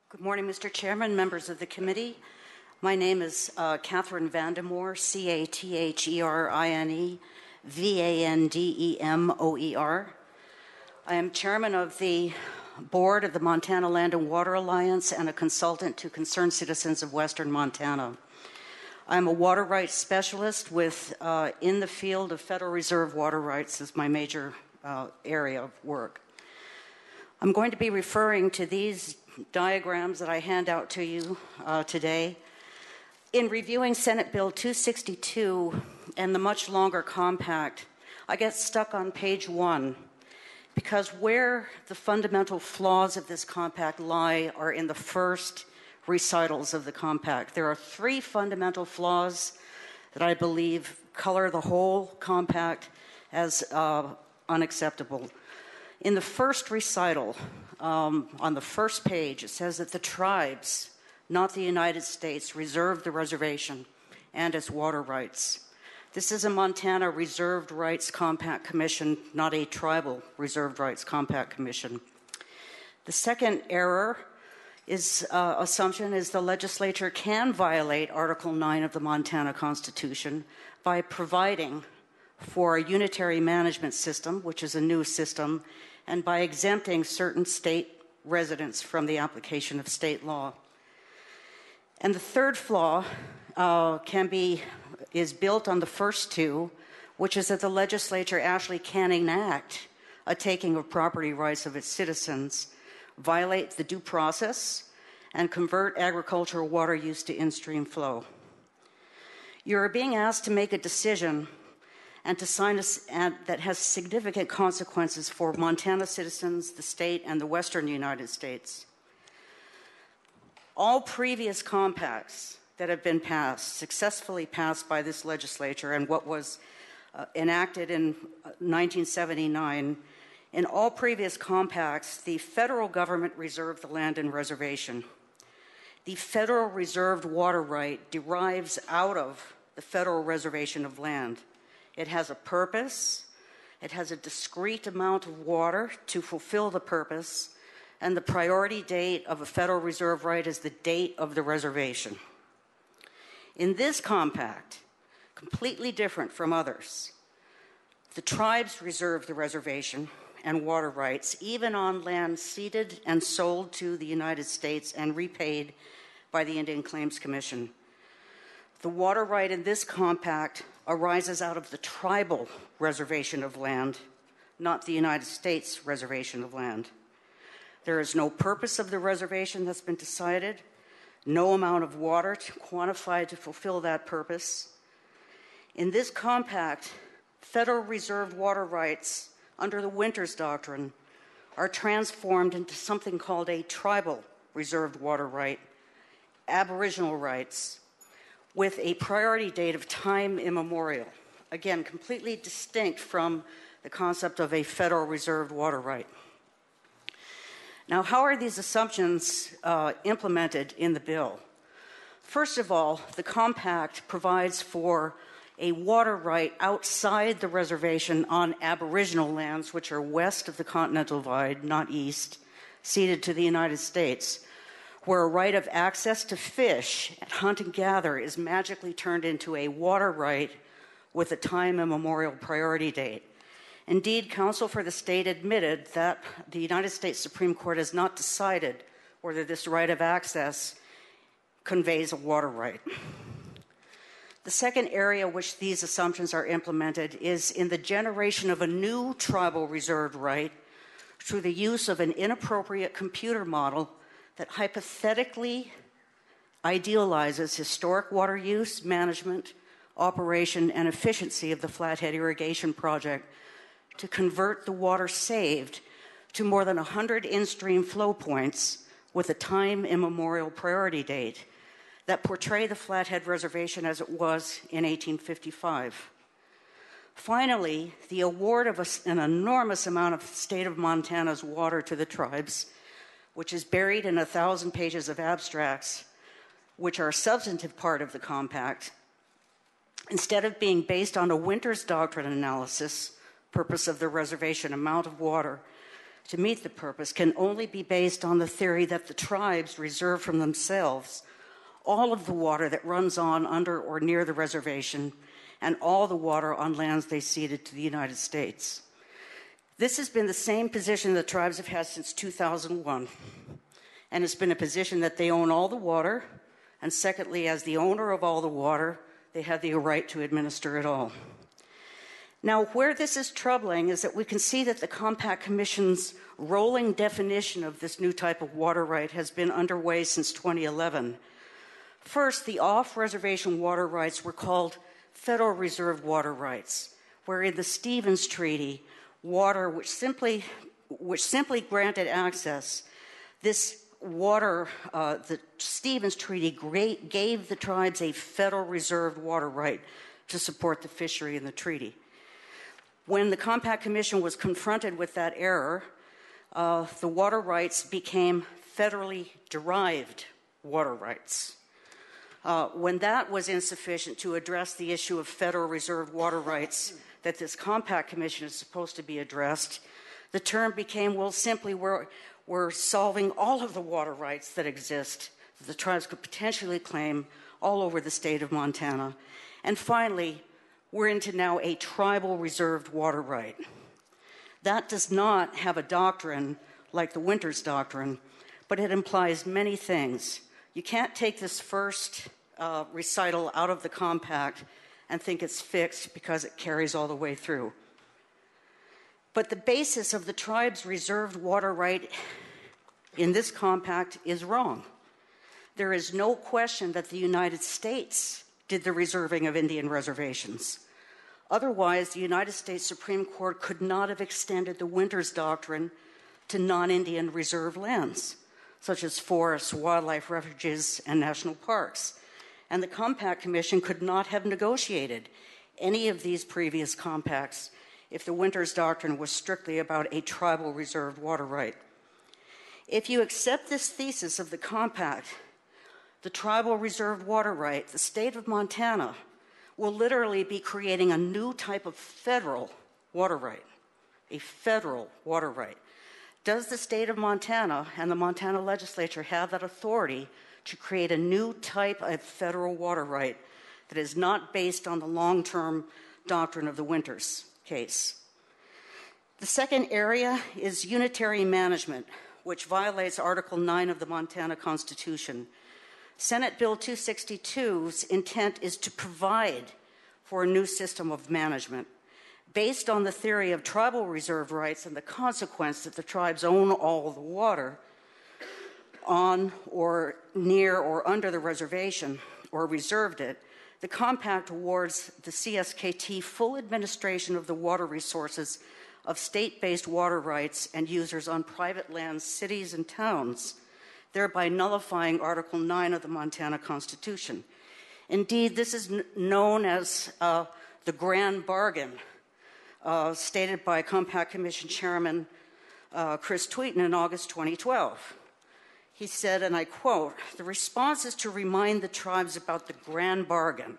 Good morning, Mr. Chairman, members of the committee. My name is Catherine Vandemoer, Catherine Vandemoer. I am chairman of the board of the Montana Land and Water Alliance and a consultant to concerned citizens of Western Montana. I'm a water rights specialist with in the field of Federal Reserve water rights as my major area of work. I'm going to be referring to these diagrams that I hand out to you today. In reviewing Senate Bill 262 and the much longer compact, I get stuck on page 1 because where the fundamental flaws of this compact lie are in the first recitals of the compact. There are 3 fundamental flaws that I believe color the whole compact as unacceptable. In the first recital, on the first page, it says that the tribes, not the United States, reserve the reservation and its water rights. This is a Montana Reserved Rights Compact Commission, not a tribal Reserved Rights Compact Commission. The second error assumption is the legislature can violate Article 9 of the Montana Constitution by providing for a unitary management system, which is a new system, and by exempting certain state residents from the application of state law. And the third flaw is built on the first 2, which is that the legislature actually can enact a taking of property rights of its citizens, violate the due process, and convert agricultural water use to in-stream flow. You're being asked to make a decision and to sign that has significant consequences for Montana citizens, the state, and the western United States. All previous compacts that have been successfully passed by this legislature, and what was enacted in 1979, in all previous compacts, the federal government reserved the land and reservation. The federal reserved water right derives out of the federal reservation of land. It has a purpose, it has a discrete amount of water to fulfill the purpose, and the priority date of a federal reserve right is the date of the reservation. In this compact, completely different from others, the tribes reserve the reservation and water rights, even on land ceded and sold to the United States and repaid by the Indian Claims Commission. The water right in this compact arises out of the tribal reservation of land, not the United States reservation of land. There is no purpose of the reservation that's been decided, no amount of water quantified to fulfill that purpose. In this compact, federal reserved water rights under the Winters Doctrine are transformed into something called a tribal reserved water right, Aboriginal rights, with a priority date of time immemorial. Again, completely distinct from the concept of a federal reserved water right. Now, how are these assumptions implemented in the bill? First of all, the compact provides for a water right outside the reservation on Aboriginal lands, which are west of the Continental Divide, not east, ceded to the United States, where a right of access to fish, hunt and gather, is magically turned into a water right with a time immemorial priority date. Indeed, counsel for the state admitted that the United States Supreme Court has not decided whether this right of access conveys a water right. The second area which these assumptions are implemented is in the generation of a new tribal reserved right through the use of an inappropriate computer model that hypothetically idealizes historic water use, management, operation, and efficiency of the Flathead Irrigation Project to convert the water saved to more than 100 in-stream flow points with a time immemorial priority date that portray the Flathead Reservation as it was in 1855. Finally, the award of an enormous amount of the state of Montana's water to the tribes, which is buried in 1,000 pages of abstracts, which are a substantive part of the compact, instead of being based on a Winters Doctrine analysis, purpose of the reservation, amount of water, to meet the purpose can only be based on the theory that the tribes reserve from themselves all of the water that runs on, under, or near the reservation, and all the water on lands they ceded to the United States. This has been the same position the tribes have had since 2001, and it's been a position that they own all the water, and secondly, as the owner of all the water, they have the right to administer it all. Now, where this is troubling is that we can see that the Compact Commission's rolling definition of this new type of water right has been underway since 2011. First, the off-reservation water rights were called Federal Reserve water rights, where in the Stevens Treaty, water which simply granted access, this water, the Stevens Treaty gave the tribes a Federal Reserve water right to support the fishery in the treaty. When the Compact Commission was confronted with that error, the water rights became federally derived water rights. When that was insufficient to address the issue of Federal Reserve water rights that this Compact Commission is supposed to be addressed, the term became, well, simply we're solving all of the water rights that exist that the tribes could potentially claim all over the state of Montana. And finally, we're into now a tribal reserved water right. That does not have a doctrine like the Winters Doctrine, but it implies many things. You can't take this first recital out of the compact and think it's fixed because it carries all the way through. But the basis of the tribe's reserved water right in this compact is wrong. There is no question that the United States did the reserving of Indian reservations. Otherwise, the United States Supreme Court could not have extended the Winters Doctrine to non-Indian reserve lands, such as forests, wildlife refuges, and national parks. And the Compact Commission could not have negotiated any of these previous compacts if the Winters Doctrine was strictly about a tribal reserved water right. If you accept this thesis of the compact, the tribal reserved water right, the state of Montana will literally be creating a new type of federal water right, a federal water right. Does the state of Montana and the Montana legislature have that authority to create a new type of federal water right that is not based on the long-term doctrine of the Winters case? The second area is unitary management, which violates Article 9 of the Montana Constitution. Senate Bill 262's intent is to provide for a new system of management based on the theory of tribal reserve rights and the consequence that the tribes own all the water on or near or under the reservation or reserved it. The compact awards the CSKT full administration of the water resources of state-based water rights and users on private lands, cities, and towns, thereby nullifying Article 9 of the Montana Constitution. Indeed, this is known as the Grand Bargain, stated by Compact Commission Chairman Chris Tweeten in August 2012. He said, and I quote, "The response is to remind the tribes about the Grand Bargain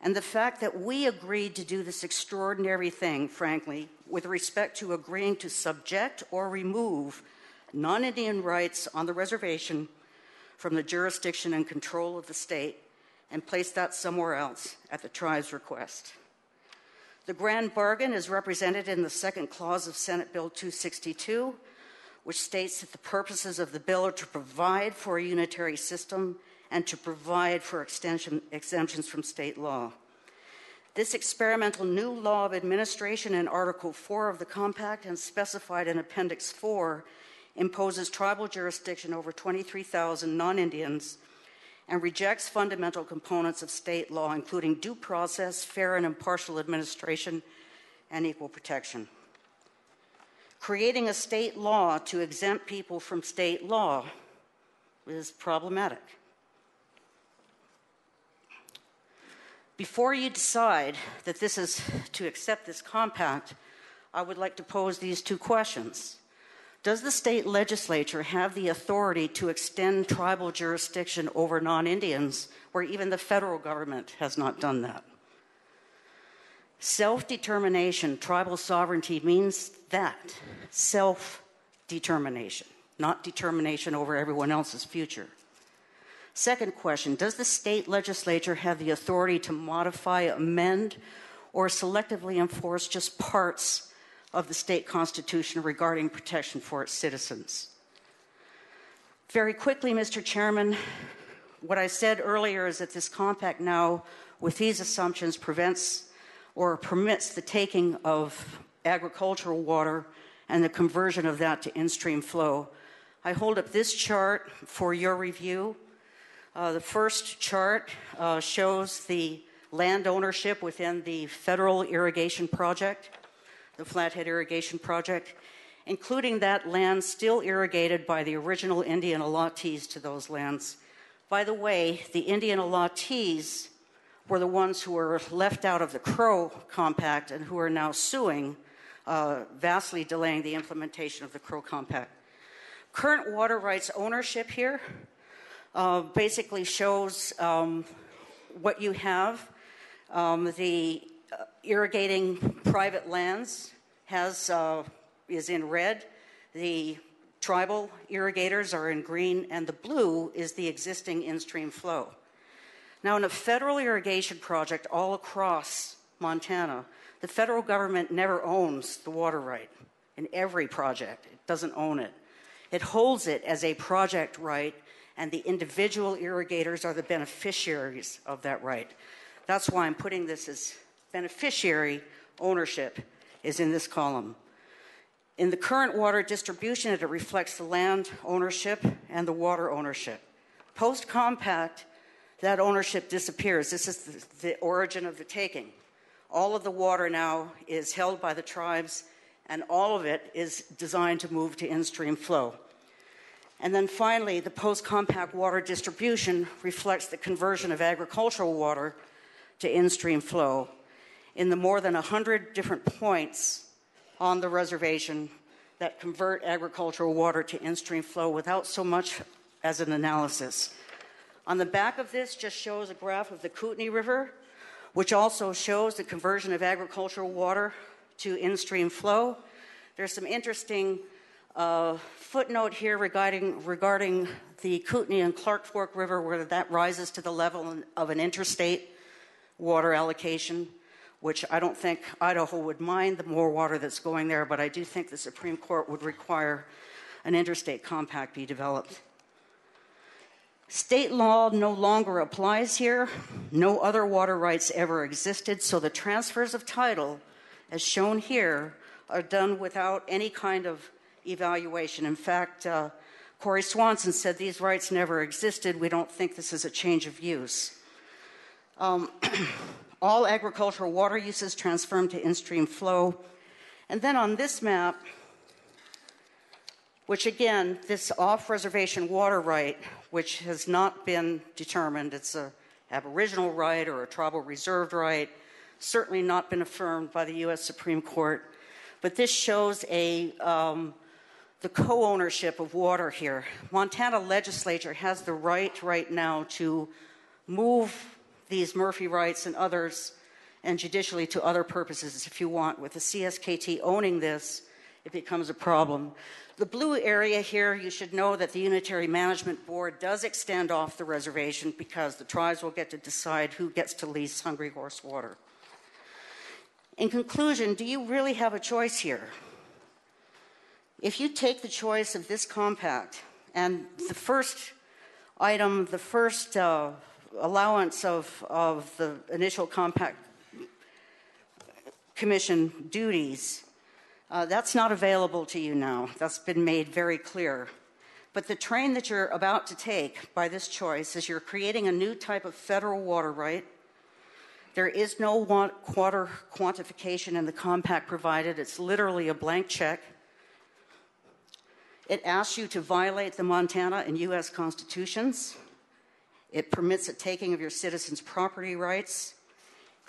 and the fact that we agreed to do this extraordinary thing, frankly, with respect to agreeing to subject or remove non-Indian rights on the reservation from the jurisdiction and control of the state and place that somewhere else at the tribe's request." The Grand Bargain is represented in the second clause of Senate Bill 262, which states that the purposes of the bill are to provide for a unitary system and to provide for exemptions from state law. This experimental new law of administration in Article 4 of the Compact and specified in Appendix 4 imposes tribal jurisdiction over 23,000 non-Indians and rejects fundamental components of state law, including due process, fair and impartial administration, and equal protection. Creating a state law to exempt people from state law is problematic. Before you decide that this is to accept this compact, I would like to pose these two questions. Does the state legislature have the authority to extend tribal jurisdiction over non-Indians where even the federal government has not done that? Self-determination, tribal sovereignty means that, self determination, not determination over everyone else's future. Second question, does the state legislature have the authority to modify, amend, or selectively enforce just parts of the state constitution regarding protection for its citizens? Very quickly, Mr. Chairman, what I said earlier is that this compact now, with these assumptions, prevents or permits the taking of agricultural water and the conversion of that to in-stream flow. I hold up this chart for your review. The first chart shows the land ownership within the federal irrigation project, the Flathead Irrigation Project, including that land still irrigated by the original Indian allottees to those lands. By the way, the Indian allottees were the ones who were left out of the Crow Compact and who are now suing, vastly delaying the implementation of the Crow Compact. Current water rights ownership here basically shows what you have. The irrigating private lands is in red. The tribal irrigators are in green, and the blue is the existing in-stream flow. Now, in a federal irrigation project all across Montana, the federal government never owns the water right in every project. It doesn't own it. It holds it as a project right, and the individual irrigators are the beneficiaries of that right. That's why I'm putting this as beneficiary ownership is in this column. In the current water distribution, it reflects the land ownership and the water ownership. Post-compact, that ownership disappears. This is the origin of the taking. All of the water now is held by the tribes, and all of it is designed to move to in-stream flow. And then finally, the post-compact water distribution reflects the conversion of agricultural water to in-stream flow in the more than 100 different points on the reservation that convert agricultural water to in-stream flow without so much as an analysis. On the back of this just shows a graph of the Kootenai River, which also shows the conversion of agricultural water to in-stream flow. There's some interesting footnote here regarding the Kootenai and Clark Fork River, where that rises to the level of an interstate water allocation, which I don't think Idaho would mind the more water that's going there, but I do think the Supreme Court would require an interstate compact be developed. State law no longer applies here. No other water rights ever existed, so the transfers of title, as shown here, are done without any kind of evaluation. In fact, Corey Swanson said these rights never existed. We don't think this is a change of use. All agricultural water uses transform to in-stream flow. And then on this map, which again, this off-reservation water right, which has not been determined, it's an aboriginal right or a tribal reserved right, certainly not been affirmed by the U.S. Supreme Court. But this shows the co-ownership of water here. Montana legislature has the right now to move these Murphy rights and others, and judicially to other purposes if you want. With the CSKT owning this, it becomes a problem. The blue area here, you should know that the Unitary Management Board does extend off the reservation because the tribes will get to decide who gets to lease Hungry Horse water. In conclusion, do you really have a choice here? If you take the choice of this compact, and the first item, the first allowance of the initial compact commission duties, that's not available to you now. That's been made very clear. But the train that you're about to take by this choice is you're creating a new type of federal water right. There is no water quantification in the compact provided. It's literally a blank check. It asks you to violate the Montana and U.S. constitutions. It permits the taking of your citizens' property rights.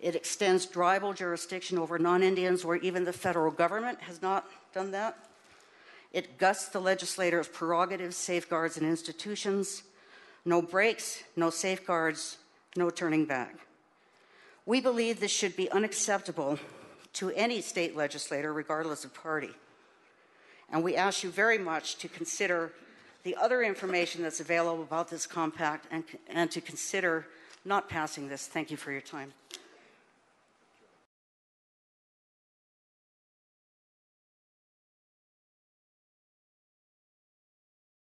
It extends tribal jurisdiction over non-Indians where even the federal government has not done that. It guts the legislator's prerogatives, safeguards, and institutions. No breaks, no safeguards, no turning back. We believe this should be unacceptable to any state legislator, regardless of party. And we ask you very much to consider the other information that's available about this compact and to consider not passing this. Thank you for your time.